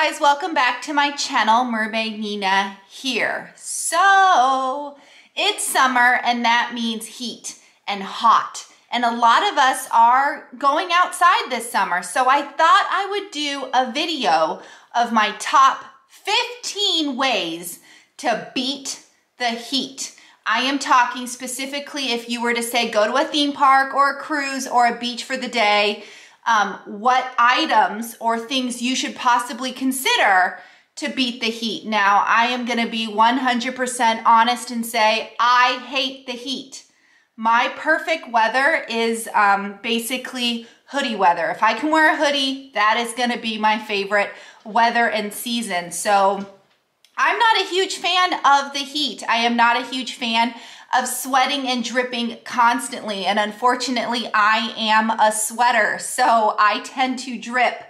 guys, welcome back to my channel. Mermaid Nina here. So it's summer and that means heat and hot, and a lot of us are going outside this summer. So I thought I would do a video of my top 15 ways to beat the heat. I am talking specifically if you were to say go to a theme park or a cruise or a beach for the day, what items or things you should possibly consider to beat the heat. Now, I am going to be 100% honest and say I hate the heat. My perfect weather is basically hoodie weather. If I can wear a hoodie, that is going to be my favorite weather and season. So I'm not a huge fan of the heat. I am not a huge fan of sweating and dripping constantly. And unfortunately, I am a sweater. So I tend to drip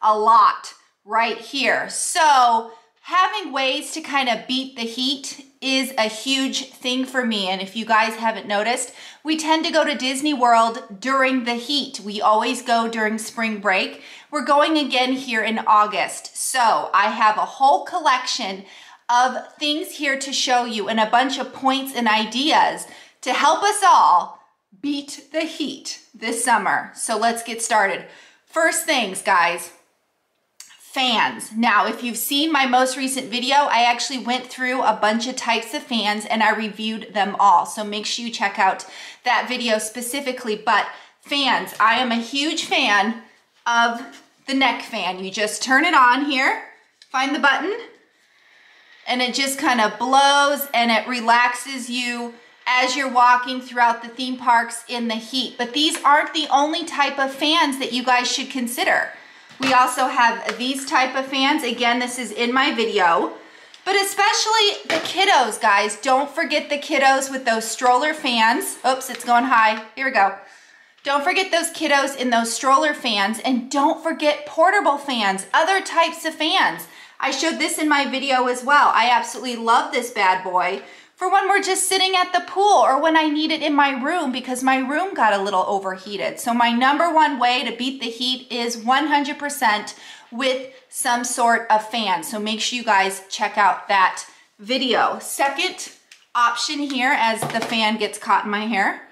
a lot right here. So having ways to kind of beat the heat is a huge thing for me. And if you guys haven't noticed, we tend to go to Disney World during the heat. We always go during spring break. We're going again here in August. So I have a whole collection of things here to show you and a bunch of points and ideas to help us all beat the heat this summer. So let's get started. First things, guys, fans. Now, if you've seen my most recent video, I actually went through a bunch of types of fans and I reviewed them all. So make sure you check out that video specifically. But fans, I am a huge fan of the neck fan. You just turn it on here, find the button, and it just kind of blows and it relaxes you as you're walking throughout the theme parks in the heat. But these aren't the only type of fans that you guys should consider. We also have these type of fans. Again, this is in my video, but especially the kiddos, guys. Don't forget the kiddos with those stroller fans. Oops, it's going high. Here we go. Don't forget those kiddos in those stroller fans, and don't forget portable fans, other types of fans. I showed this in my video as well. I absolutely love this bad boy for when we're just sitting at the pool or when I need it in my room because my room got a little overheated. So my number one way to beat the heat is 100% with some sort of fan. So make sure you guys check out that video. Second option here, as the fan gets caught in my hair,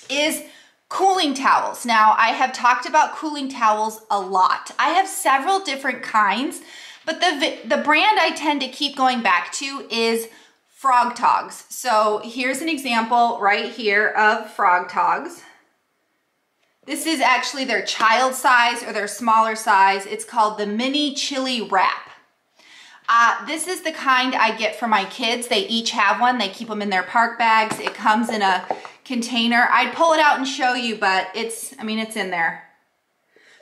is cooling towels. Now, I have talked about cooling towels a lot. I have several different kinds, but the brand I tend to keep going back to is Frog Togs. So here's an example right here of Frog Togs. This is actually their child size or their smaller size. It's called the Mini Chili Wrap. This is the kind I get for my kids. They each have one. They keep them in their park bags. It comes in a container. I'd pull it out and show you, but it's in there.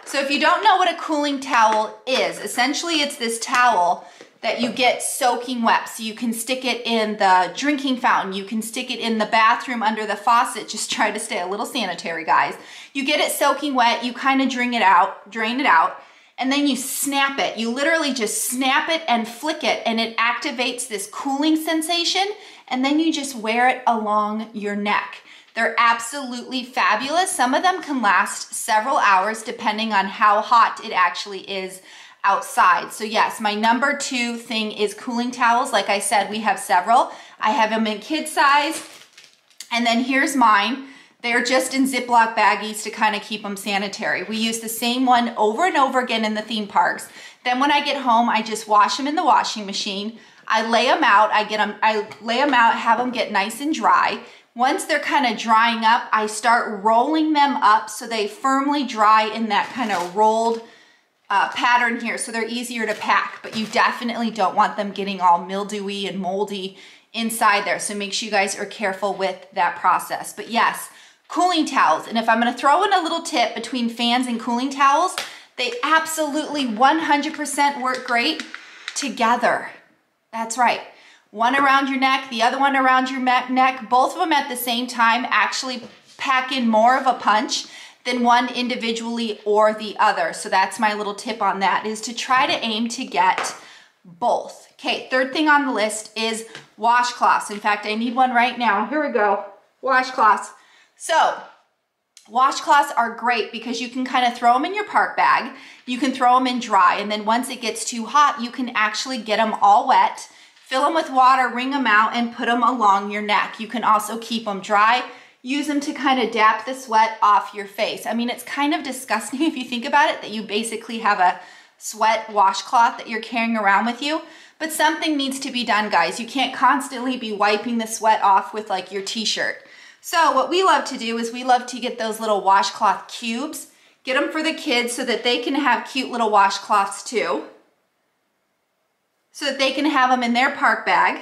So if you don't know what a cooling towel is, essentially it's this towel that you get soaking wet. So you can stick it in the drinking fountain. You can stick it in the bathroom under the faucet. Just try to stay a little sanitary, guys. You get it soaking wet. You kind of drain it out, and then you snap it. You literally just snap it and flick it, and it activates this cooling sensation, and then you just wear it along your neck. They're absolutely fabulous. Some of them can last several hours depending on how hot it actually is outside. So yes, my number two thing is cooling towels. Like I said, we have several. I have them in kid size, and then here's mine. They're just in Ziploc baggies to kind of keep them sanitary. We use the same one over and over again in the theme parks. Then when I get home, I just wash them in the washing machine. I lay them out. I lay them out, have them get nice and dry. Once they're kind of drying up, I start rolling them up so they firmly dry in that kind of rolled pattern here, so they're easier to pack, but you definitely don't want them getting all mildewy and moldy inside there. So make sure you guys are careful with that process. But yes, cooling towels. And if I'm going to throw in a little tip between fans and cooling towels, they absolutely 100% work great together. That's right. One around your neck, the other one around your neck, both of them at the same time actually pack in more of a punch than one individually or the other. So that's my little tip on that, is to try to aim to get both. Okay, third thing on the list is washcloths. In fact, I need one right now. Here we go, washcloths. So Washcloths are great because you can kind of throw them in your park bag. You can throw them in dry, and then once it gets too hot, you can actually get them all wet, fill them with water, wring them out, and put them along your neck. You can also keep them dry, use them to kind of dap the sweat off your face. I mean, it's kind of disgusting if you think about it, that you basically have a sweat washcloth that you're carrying around with you, but something needs to be done, guys. You can't constantly be wiping the sweat off with like your t-shirt. So what we love to do is we love to get those little washcloth cubes, get them for the kids so that they can have cute little washcloths too, so that they can have them in their park bag.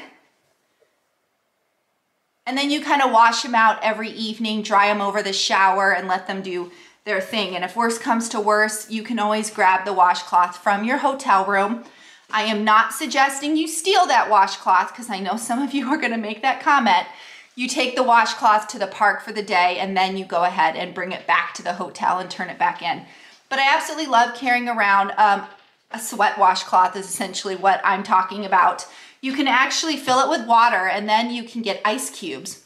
And then you kind of wash them out every evening, dry them over the shower, and let them do their thing. And if worse comes to worse, you can always grab the washcloth from your hotel room. I am not suggesting you steal that washcloth, because I know some of you are going to make that comment. You take the washcloth to the park for the day, and then you go ahead and bring it back to the hotel and turn it back in. But I absolutely love carrying around a sweat washcloth is essentially what I'm talking about. You can actually fill it with water, and then you can get ice cubes.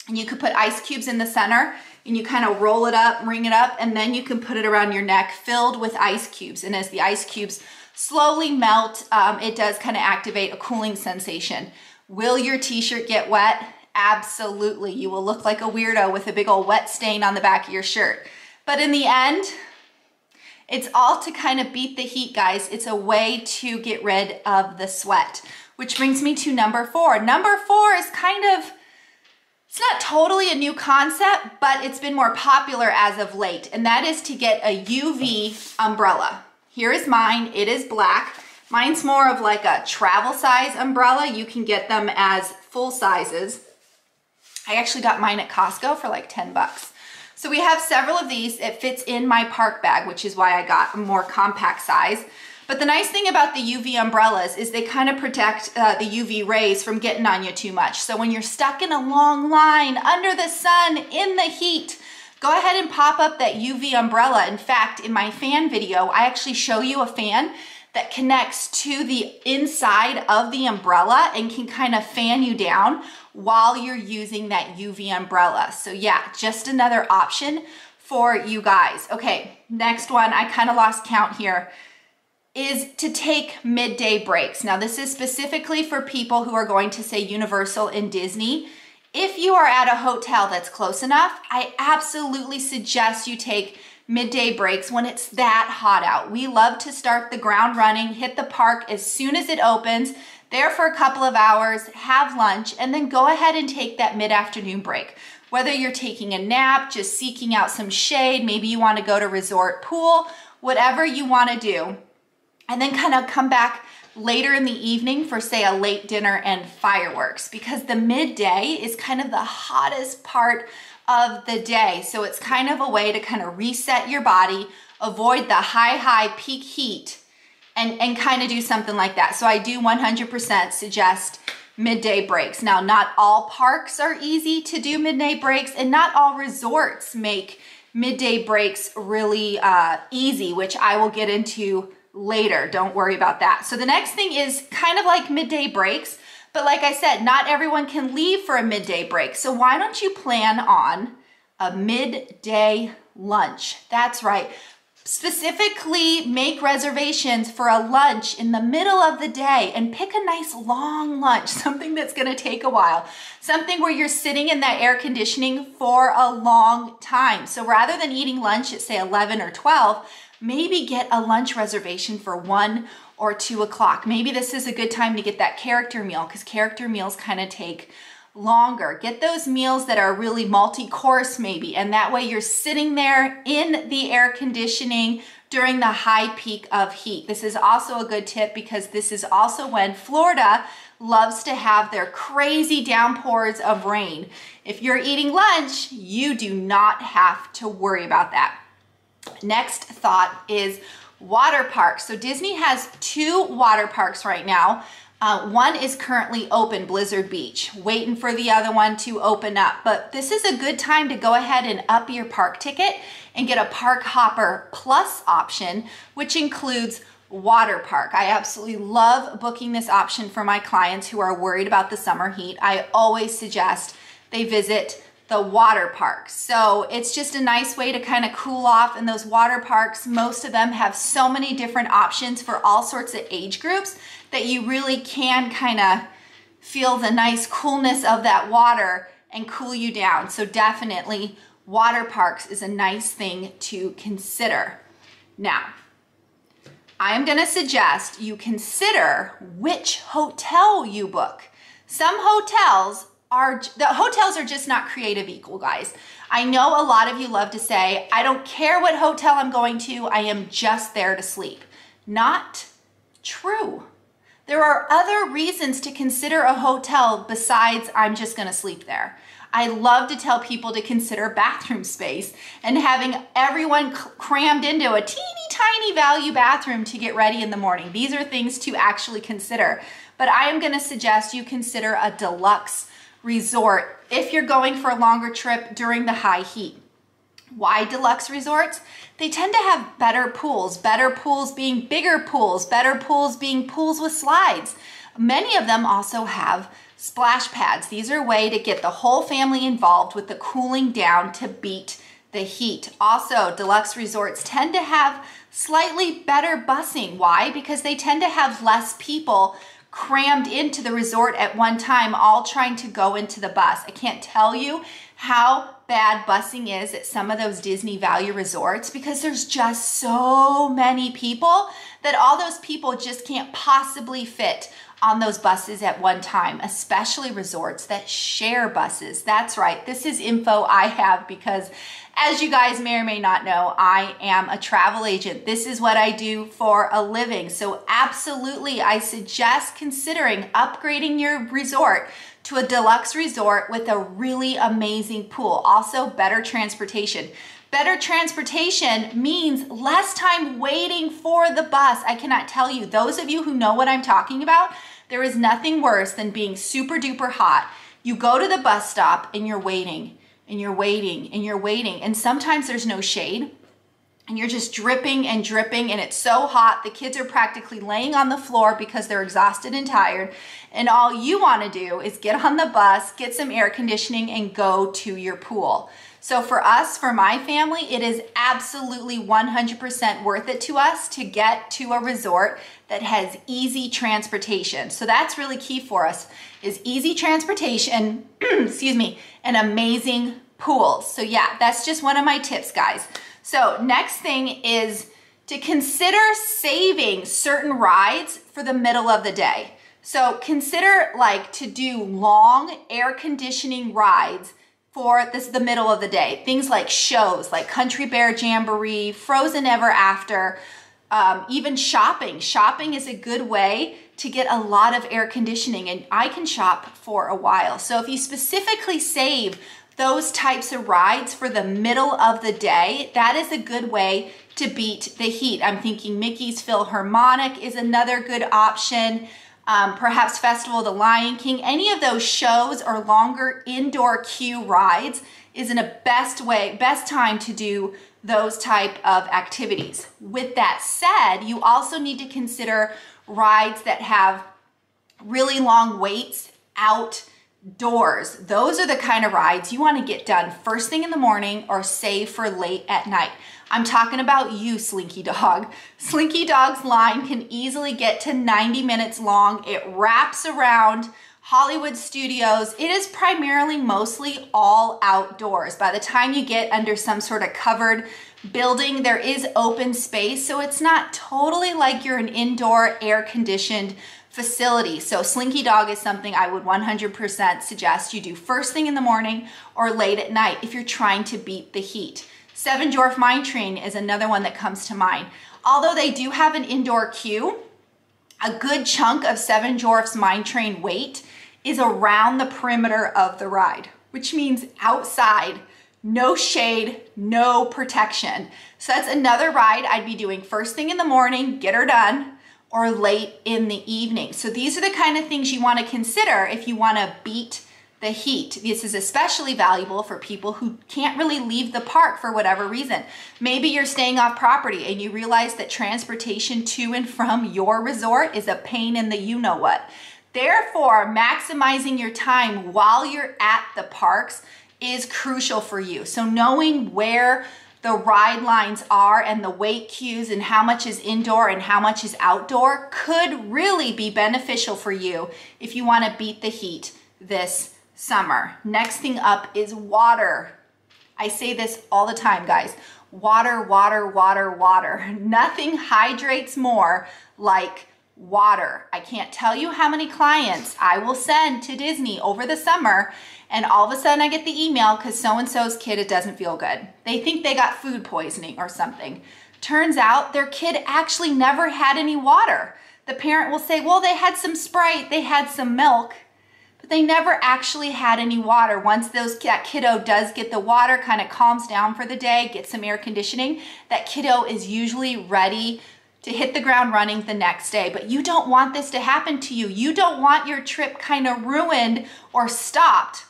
And you could put ice cubes in the center, and you kind of roll it up, ring it up, and then you can put it around your neck filled with ice cubes. And as the ice cubes slowly melt, it does kind of activate a cooling sensation. Will your t-shirt get wet? Absolutely. You will look like a weirdo with a big old wet stain on the back of your shirt. But in the end, it's all to kind of beat the heat, guys. It's a way to get rid of the sweat, which brings me to number 4. Number 4 is kind of, it's not totally a new concept, but it's been more popular as of late, and that is to get a UV umbrella. Here is mine. It is black. Mine's more of like a travel size umbrella. You can get them as full sizes. I actually got mine at Costco for like 10 bucks. So we have several of these. It fits in my park bag, which is why I got a more compact size. But the nice thing about the UV umbrellas is they kind of protect the UV rays from getting on you too much. So when you're stuck in a long line under the sun in the heat, go ahead and pop up that UV umbrella. In fact, in my fan video, I actually show you a fan that connects to the inside of the umbrella and can kind of fan you down while you're using that UV umbrella. So yeah, just another option for you guys. Okay, next one, I kind of lost count here, is to take midday breaks. Now this is specifically for people who are going to say Universal and Disney. If you are at a hotel that's close enough, I absolutely suggest you take midday breaks when it's that hot out. We love to start the ground running, hit the park as soon as it opens, there for a couple of hours, have lunch, and then go ahead and take that mid-afternoon break. Whether you're taking a nap, just seeking out some shade, maybe you want to go to resort pool, whatever you want to do, and then kind of come back later in the evening for, say, a late dinner and fireworks, because the midday is kind of the hottest part of the day. So it's kind of a way to kind of reset your body, avoid the high peak heat, and kind of do something like that. So I do 100% suggest midday breaks. Now, not all parks are easy to do midday breaks, and not all resorts make midday breaks really easy, which I will get into later. Don't worry about that. So the next thing is kind of like midday breaks, but like I said, not everyone can leave for a midday break. So why don't you plan on a midday lunch? That's right. Specifically make reservations for a lunch in the middle of the day and pick a nice long lunch, something that's going to take a while, something where you're sitting in that air conditioning for a long time. So rather than eating lunch at say 11 or 12, maybe get a lunch reservation for 1 or 2 o'clock. Maybe this is a good time to get that character meal, because character meals kind of take longer. Get those meals that are really multi-course maybe, and that way you're sitting there in the air conditioning during the high peak of heat. This is also a good tip because this is also when Florida loves to have their crazy downpours of rain. If you're eating lunch, you do not have to worry about that. Next thought is water parks. So Disney has 2 water parks right now. One is currently open, Blizzard Beach, waiting for the other one to open up. But this is a good time to go ahead and up your park ticket and get a Park Hopper Plus option, which includes water park. I absolutely love booking this option for my clients who are worried about the summer heat. I always suggest they visit the water parks. So it's just a nice way to kind of cool off in those water parks. Most of them have so many different options for all sorts of age groups that you really can kind of feel the nice coolness of that water and cool you down. So definitely water parks is a nice thing to consider. Now, I am going to suggest you consider which hotel you book. Some hotels are just not creative equal, guys. I know a lot of you love to say, I don't care what hotel I'm going to, I am just there to sleep. Not true. There are other reasons to consider a hotel besides I'm just gonna sleep there. I love to tell people to consider bathroom space and having everyone crammed into a teeny tiny value bathroom to get ready in the morning. These are things to actually consider. But I am gonna suggest you consider a deluxe resort if you're going for a longer trip during the high heat. Why deluxe resorts? They tend to have better pools being bigger pools, better pools being pools with slides. Many of them also have splash pads. These are a way to get the whole family involved with the cooling down to beat the heat. Also, deluxe resorts tend to have slightly better busing. Why? Because they tend to have less people crammed into the resort at one time, all trying to go into the bus. I can't tell you how bad busing is at some of those Disney value resorts because there's just so many people that all those people just can't possibly fit on those buses at one time, especially resorts that share buses. That's right, this is info I have because as you guys may or may not know, I am a travel agent. This is what I do for a living. So absolutely, I suggest considering upgrading your resort to a deluxe resort with a really amazing pool. Also, better transportation. Better transportation means less time waiting for the bus. I cannot tell you, those of you who know what I'm talking about, there is nothing worse than being super duper hot. You go to the bus stop and you're waiting and you're waiting and you're waiting. And sometimes there's no shade and you're just dripping and dripping and it's so hot. The kids are practically laying on the floor because they're exhausted and tired. And all you want to do is get on the bus, get some air conditioning and go to your pool. So for us, for my family, it is absolutely 100% worth it to us to get to a resort that has easy transportation. So that's really key for us is easy transportation, excuse me, and amazing pools. So yeah, that's just one of my tips, guys. So next thing is to consider saving certain rides for the middle of the day. So consider like to do long air conditioning rides for the middle of the day. Things like shows like Country Bear Jamboree, Frozen Ever After, even shopping. Shopping is a good way to get a lot of air conditioning and I can shop for a while. So if you specifically save those types of rides for the middle of the day, that is a good way to beat the heat. I'm thinking Mickey's Philharmonic is another good option. Perhaps Festival of the Lion King, any of those shows or longer indoor queue rides is a best time to do those type of activities. With that said, you also need to consider rides that have really long waits outdoors. Those are the kind of rides you want to get done first thing in the morning or save for late at night. I'm talking about you, Slinky Dog. Slinky Dog's line can easily get to 90 minutes long. It wraps around Hollywood Studios. It is primarily mostly all outdoors. By the time you get under some sort of covered building, there is open space. So it's not totally like you're an indoor air conditioned facility. So Slinky Dog is something I would 100% suggest you do first thing in the morning or late at night if you're trying to beat the heat. Seven Dwarf Mine Train is another one that comes to mind. Although they do have an indoor queue, a good chunk of Seven Dwarfs Mine Train wait is around the perimeter of the ride, which means outside, no shade, no protection. So that's another ride I'd be doing first thing in the morning, get her done, or late in the evening. So these are the kind of things you want to consider if you want to beat the heat. This is especially valuable for people who can't really leave the park for whatever reason. Maybe you're staying off property and you realize that transportation to and from your resort is a pain in the you-know-what. Therefore, maximizing your time while you're at the parks is crucial for you. So knowing where the ride lines are and the weight cues and how much is indoor and how much is outdoor could really be beneficial for you if you want to beat the heat this summer. Next thing up is water. I say this all the time, guys. Water, water, water, water. Nothing hydrates more like water. I can't tell you how many clients I will send to Disney over the summer, and all of a sudden I get the email because so-and-so's kid, it doesn't feel good. They think they got food poisoning or something. Turns out their kid actually never had any water. The parent will say, well, they had some Sprite, they had some milk, but they never actually had any water. Once that kiddo does get the water, kind of calms down for the day, gets some air conditioning, that kiddo is usually ready to hit the ground running the next day. But you don't want this to happen to you. You don't want your trip kind of ruined or stopped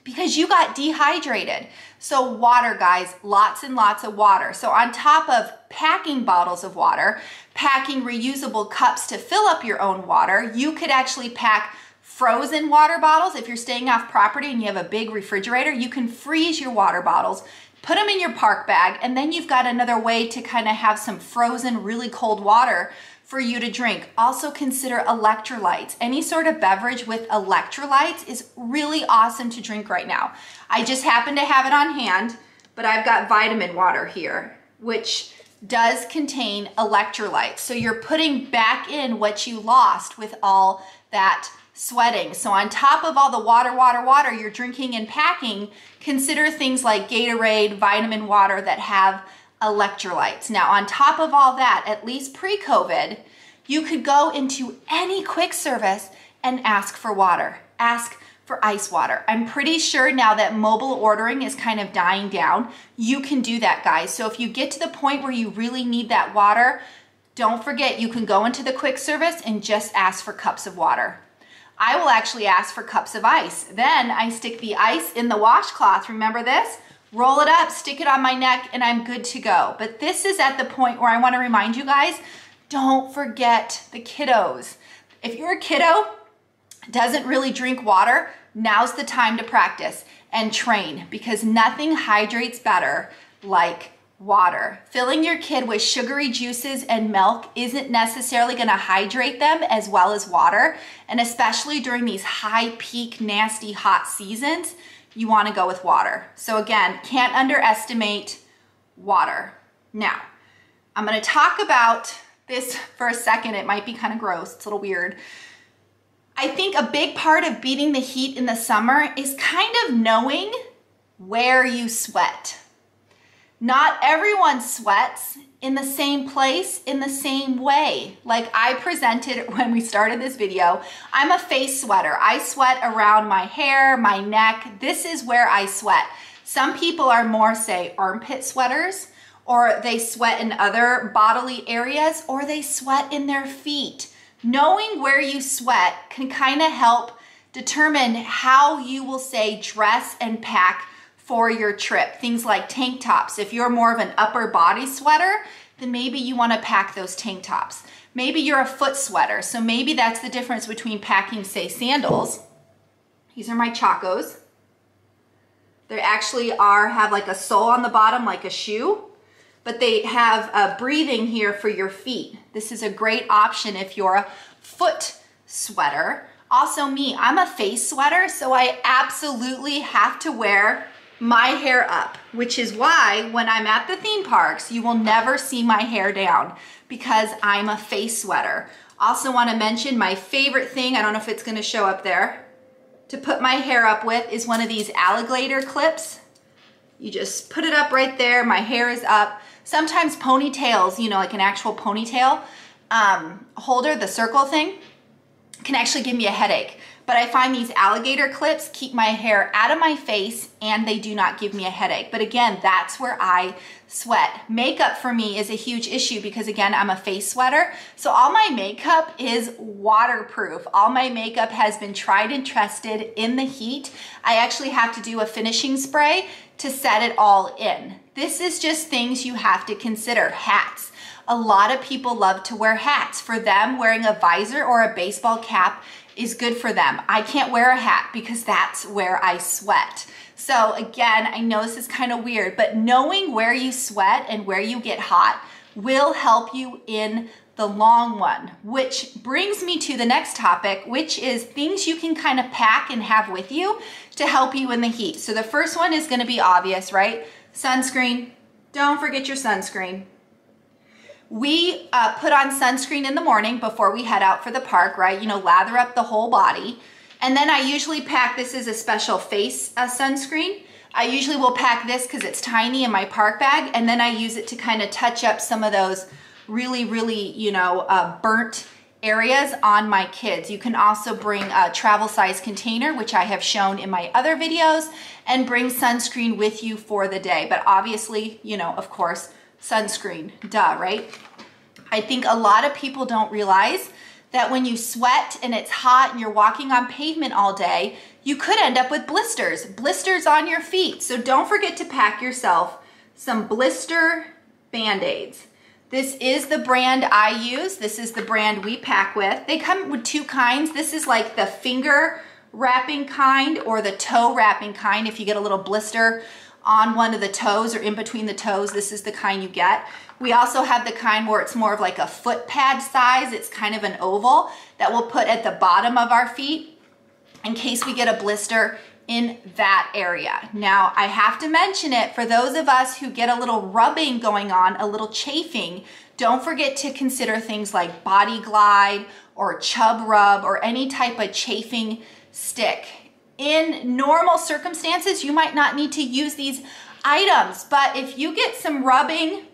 because you got dehydrated. So water, guys, lots and lots of water. So on top of packing bottles of water, packing reusable cups to fill up your own water, you could actually pack frozen water bottles. If you're staying off property and you have a big refrigerator, you can freeze your water bottles, put them in your park bag, and then you've got another way to kind of have some frozen, really cold water for you to drink. Also consider electrolytes. Any sort of beverage with electrolytes is really awesome to drink right now. I just happen to have it on hand, but I've got vitamin water here, which does contain electrolytes. So you're putting back in what you lost with all that sweating. So on top of all the water, water, water you're drinking and packing, consider things like Gatorade, vitamin water that have electrolytes. Now, on top of all that, at least pre-COVID, you could go into any quick service and ask for water. Ask for ice water. I'm pretty sure now that mobile ordering is kind of dying down, you can do that, guys. So if you get to the point where you really need that water, don't forget you can go into the quick service and just ask for cups of water. I will actually ask for cups of ice. Then I stick the ice in the washcloth. Remember this? Roll it up, stick it on my neck, and I'm good to go. But this is at the point where I want to remind you guys, don't forget the kiddos. If your kiddo doesn't really drink water, now's the time to practice and train, because nothing hydrates better like water. Filling your kid with sugary juices and milk isn't necessarily going to hydrate them as well as water. And especially during these high peak, nasty, hot seasons, you want to go with water. So again, can't underestimate water. Now, I'm going to talk about this for a second. It might be kind of gross. It's a little weird. I think a big part of beating the heat in the summer is kind of knowing where you sweat. Not everyone sweats in the same place in the same way. Like I presented when we started this video, I'm a face sweater. I sweat around my hair, my neck. This is where I sweat. Some people are more, say, armpit sweaters, or they sweat in other bodily areas, or they sweat in their feet. Knowing where you sweat can kind of help determine how you will, say, dress and pack for your trip. Things like tank tops. If you're more of an upper body sweater, then maybe you want to pack those tank tops. Maybe you're a foot sweater, so maybe that's the difference between packing, say, sandals. These are my Chacos. They actually have like a sole on the bottom like a shoe, but they have a breathing here for your feet. This is a great option if you're a foot sweater. Also me, I'm a face sweater, so I absolutely have to wear my hair up, which is why when I'm at the theme parks, you will never see my hair down because I'm a face sweater. Also want to mention my favorite thing, I don't know if it's going to show up there, to put my hair up with is one of these alligator clips. You just put it up right there, my hair is up. Sometimes ponytails, you know, like an actual ponytail holder, the circle thing, can actually give me a headache. But I find these alligator clips keep my hair out of my face and they do not give me a headache. But again, that's where I sweat. Makeup for me is a huge issue because again, I'm a face sweater. So all my makeup is waterproof. All my makeup has been tried and tested in the heat. I actually have to do a finishing spray to set it all in. This is just things you have to consider. Hats. A lot of people love to wear hats. For them, wearing a visor or a baseball cap is good for them. I can't wear a hat because that's where I sweat. So again, I know this is kind of weird, but knowing where you sweat and where you get hot will help you in the long run, which brings me to the next topic, which is things you can kind of pack and have with you to help you in the heat. So the first one is going to be obvious, right? Sunscreen. Don't forget your sunscreen. We put on sunscreen in the morning before we head out for the park, right? You know, lather up the whole body. And then I usually pack, this is a special face sunscreen. I usually will pack this because it's tiny in my park bag, and then I use it to kind of touch up some of those really, you know, burnt areas on my kids. You can also bring a travel size container, which I have shown in my other videos, and bring sunscreen with you for the day. But obviously, you know, of course, sunscreen, duh, right? I think a lot of people don't realize that when you sweat and it's hot and you're walking on pavement all day, you could end up with blisters on your feet. So don't forget to pack yourself some blister Band-Aids. This is the brand I use. This is the brand we pack with. They come with two kinds. This is like the finger wrapping kind or the toe wrapping kind. If you get a little blister on one of the toes or in between the toes, this is the kind you get. We also have the kind where it's more of like a foot pad size. It's kind of an oval that we'll put at the bottom of our feet in case we get a blister in that area. Now, I have to mention it for those of us who get a little rubbing going on, a little chafing, don't forget to consider things like Body Glide or Chub Rub or any type of chafing stick. In normal circumstances, you might not need to use these items, but if you get some rubbing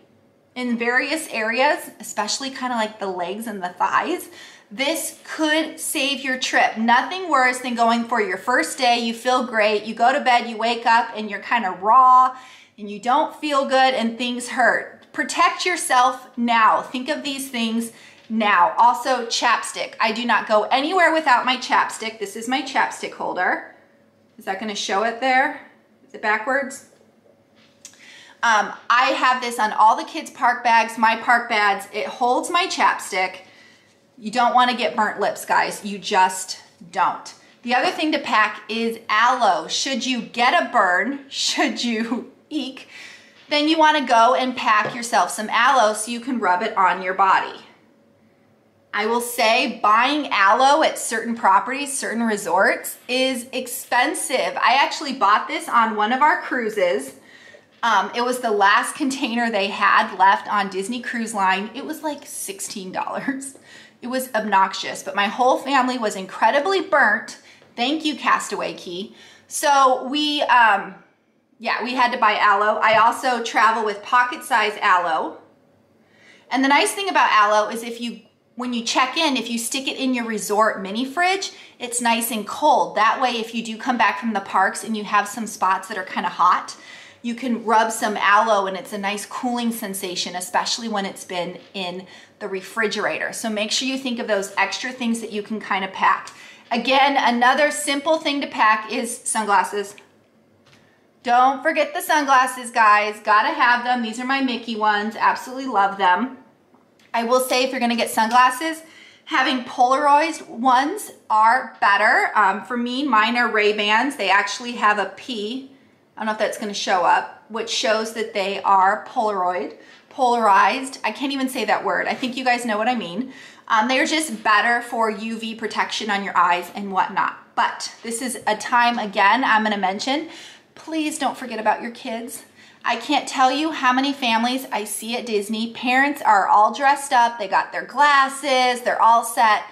in various areas, especially kind of like the legs and the thighs, this could save your trip. Nothing worse than going for your first day, you feel great, you go to bed, you wake up and you're kind of raw and you don't feel good and things hurt. Protect yourself now. Think of these things now. Also, chapstick. I do not go anywhere without my chapstick. This is my chapstick holder. Is that going to show it there? Is it backwards? I have this on all the kids' park bags, my park bags. It holds my chapstick. You don't want to get burnt lips, guys. You just don't. The other thing to pack is aloe. Should you get a burn, should you eek, then you want to go and pack yourself some aloe so you can rub it on your body. I will say buying aloe at certain properties, certain resorts is expensive. I actually bought this on one of our cruises. It was the last container they had left on Disney Cruise Line. It was like $16. It was obnoxious, but my whole family was incredibly burnt. Thank you, Castaway Key. So we had to buy aloe. I also travel with pocket-size aloe. And the nice thing about aloe is when you check in, if you stick it in your resort mini fridge, it's nice and cold. That way, if you do come back from the parks and you have some spots that are kind of hot, you can rub some aloe and it's a nice cooling sensation, especially when it's been in the refrigerator. So make sure you think of those extra things that you can kind of pack. Again, another simple thing to pack is sunglasses. Don't forget the sunglasses, guys. Gotta have them. These are my Mickey ones. Absolutely love them. I will say if you're gonna get sunglasses, having polarized ones are better. For me, mine are Ray-Bans. They actually have a P, I don't know if that's gonna show up, which shows that they are polarized. I can't even say that word. I think you guys know what I mean. They're just better for UV protection on your eyes and whatnot. But this is a time, again, I'm gonna mention, please don't forget about your kids. I can't tell you how many families I see at Disney. Parents are all dressed up, they got their glasses, they're all set,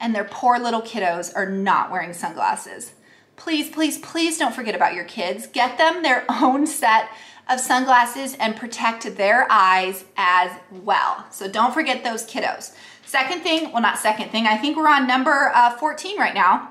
and their poor little kiddos are not wearing sunglasses. Please, please, please don't forget about your kids. Get them their own set of sunglasses and protect their eyes as well. So don't forget those kiddos. Second thing, well, not second thing, I think we're on number 14 right now,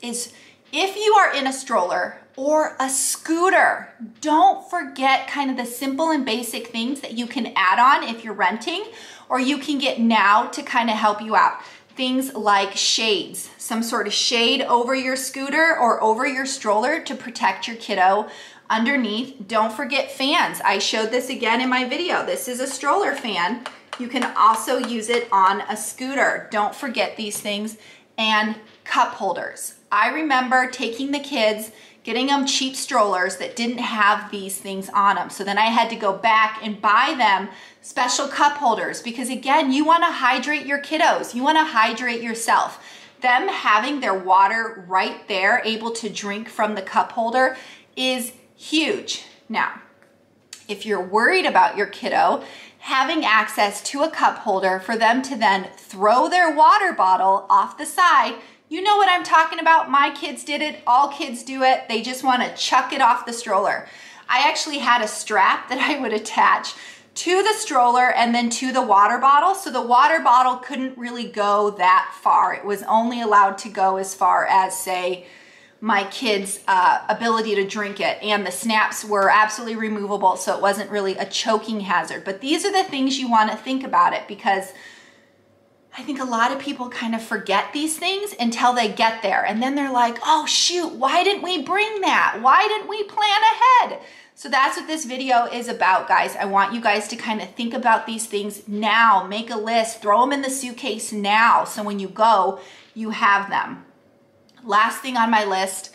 is if you are in a stroller or a scooter, don't forget kind of the simple and basic things that you can add on if you're renting or you can get now to kind of help you out. Things like shades, some sort of shade over your scooter or over your stroller to protect your kiddo underneath. Don't forget fans. I showed this again in my video. This is a stroller fan. You can also use it on a scooter. Don't forget these things and cup holders. I remember taking the kids, getting them cheap strollers that didn't have these things on them. So then I had to go back and buy them special cup holders because again, you want to hydrate your kiddos. You want to hydrate yourself. Them having their water right there, able to drink from the cup holder is huge. Now, if you're worried about your kiddo having access to a cup holder for them to then throw their water bottle off the side, you know what I'm talking about. My kids did it. All kids do it. They just want to chuck it off the stroller. I actually had a strap that I would attach to the stroller and then to the water bottle. So the water bottle couldn't really go that far. It was only allowed to go as far as, say, my kids' ability to drink it. And the snaps were absolutely removable, so it wasn't really a choking hazard. But these are the things you want to think about it, because I think a lot of people kind of forget these things until they get there. And then they're like, oh shoot, why didn't we bring that? Why didn't we plan ahead? So that's what this video is about, guys. I want you guys to kind of think about these things now. Make a list, throw them in the suitcase now, so when you go, you have them. Last thing on my list,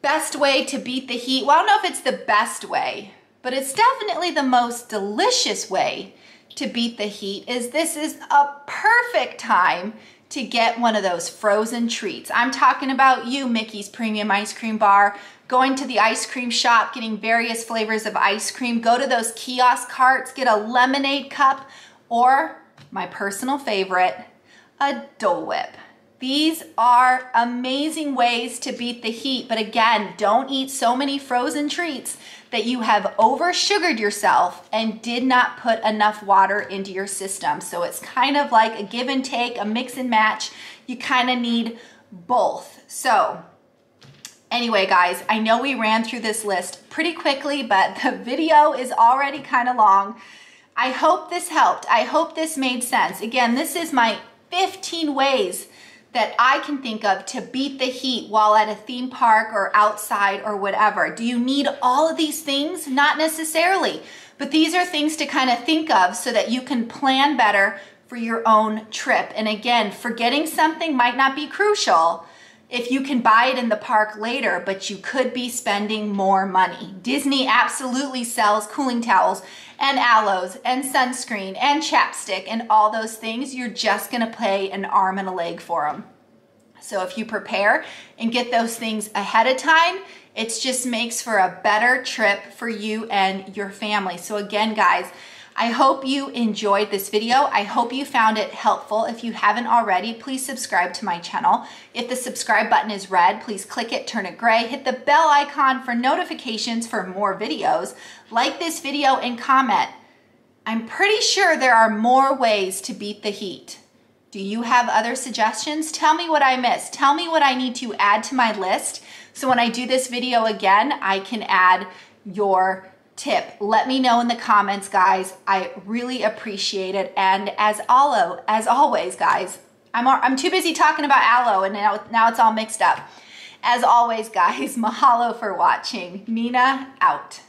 best way to beat the heat. Well, I don't know if it's the best way, but it's definitely the most delicious way to beat the heat. This is a perfect time to get one of those frozen treats. I'm talking about you, Mickey's Premium Ice Cream Bar, going to the ice cream shop, getting various flavors of ice cream, go to those kiosk carts, get a lemonade cup, or my personal favorite, a Dole Whip. These are amazing ways to beat the heat, but again, don't eat so many frozen treats that you have over-sugared yourself and did not put enough water into your system. So it's kind of like a give and take, a mix and match. You kind of need both. So anyway, guys, I know we ran through this list pretty quickly, but the video is already kind of long. I hope this helped. I hope this made sense. Again, this is my 15 ways that I can think of to beat the heat while at a theme park or outside or whatever. Do you need all of these things? Not necessarily, but these are things to kind of think of so that you can plan better for your own trip. And again, forgetting something might not be crucial if you can buy it in the park later, but you could be spending more money. Disney absolutely sells cooling towels and aloes and sunscreen and chapstick and all those things. You're just gonna pay an arm and a leg for them. So if you prepare and get those things ahead of time, it just makes for a better trip for you and your family. So again, guys, I hope you enjoyed this video. I hope you found it helpful. If you haven't already, please subscribe to my channel. If the subscribe button is red, please click it, turn it gray, hit the bell icon for notifications for more videos. Like this video and comment. I'm pretty sure there are more ways to beat the heat. Do you have other suggestions? Tell me what I missed. Tell me what I need to add to my list so when I do this video again, I can add your tip. Let me know in the comments, guys. I really appreciate it. And as always, guys, I'm too busy talking about aloe and now it's all mixed up. As always, guys, mahalo for watching. Nina out.